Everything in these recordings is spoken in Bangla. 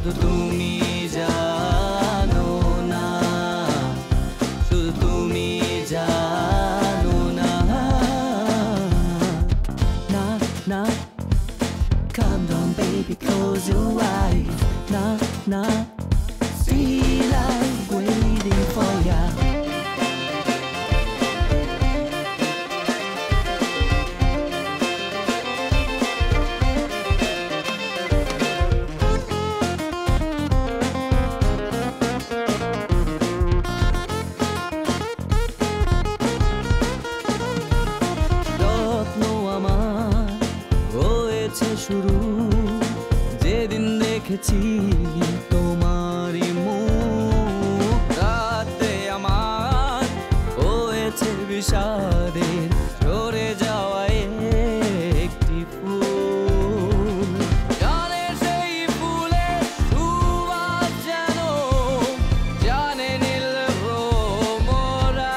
শুধু তুমি জানো না, শুধু তুমি জানো না। না না, calm down baby, close your eyes. Na na, still I'm waiting for ya. শুরু যেদিন দেখেছি তোমারই মুখ, রাতে আমার হয়েছে বিষাদের সরে যাওয়ায় একটি ফুল। জানে সেই ফুলের সুবাস যেন জানে নীল ভ্রমরা,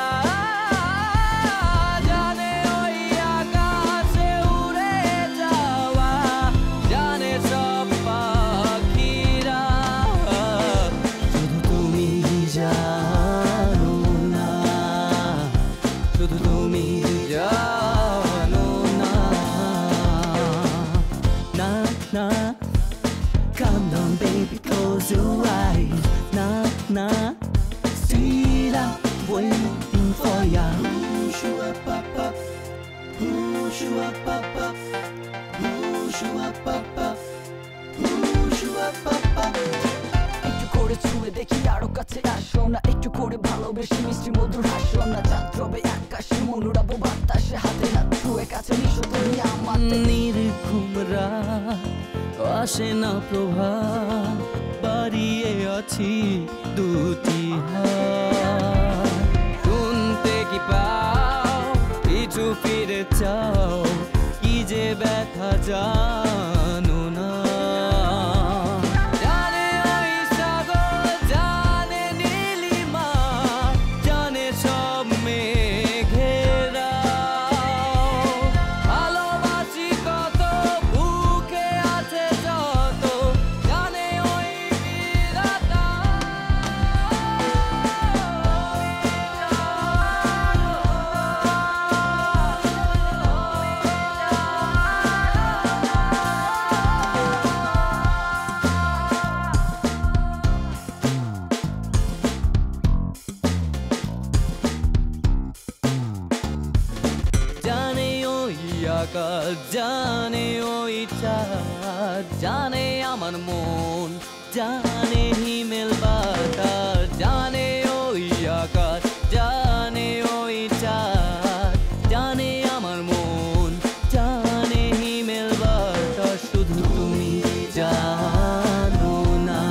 জানে ওই আকাশে উড়ে যাওয়া, জানে সব পাখিরা। শুধু তুমি জানো না, শুধু তুমি জানো না। না না, calm down baby, close your eyes. Na na, still I'm waiting for ya. Shoo-a-pa-pa, shoo-a-pa-pa, shoo-a-pa-pa, shoo-a-pa-pa. একটু করে ছুঁয়ে দেখি আরো কাছে আসো না, একটু করে ভালোবেসে মিষ্টি মধুর হাসো না। চাঁদ রবে আকাশে মনোরাবো বাতাসে, হাতে হাত ছুঁয়ে কাছে মিশো তুমি আমার। নির্ঘুম রাত আসে না প্রভাত, বাড়িয়ে আছি দুটি হাত। শুনতে কি পাও, পিছু ফিরে চাও, কি যে ব্যথা জানো না। জানে ওই সাগর, জানে নীলিমা, জানে সব মেঘেরা। ভালোবাসি কত, বুকে আছে যত, জানে ওই বিধাতা। জানে ওই আকাশ, জানে ওই চাঁদ, জানে আমার মন, জানে হিমেল বাতাস। জানে ওই আকাশ, জানে ওই চাঁদ, জানে আমার মন, জানে হিমেল বাতাস। শুধু তুমি জানো না,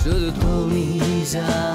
শুধু তুমি জানো।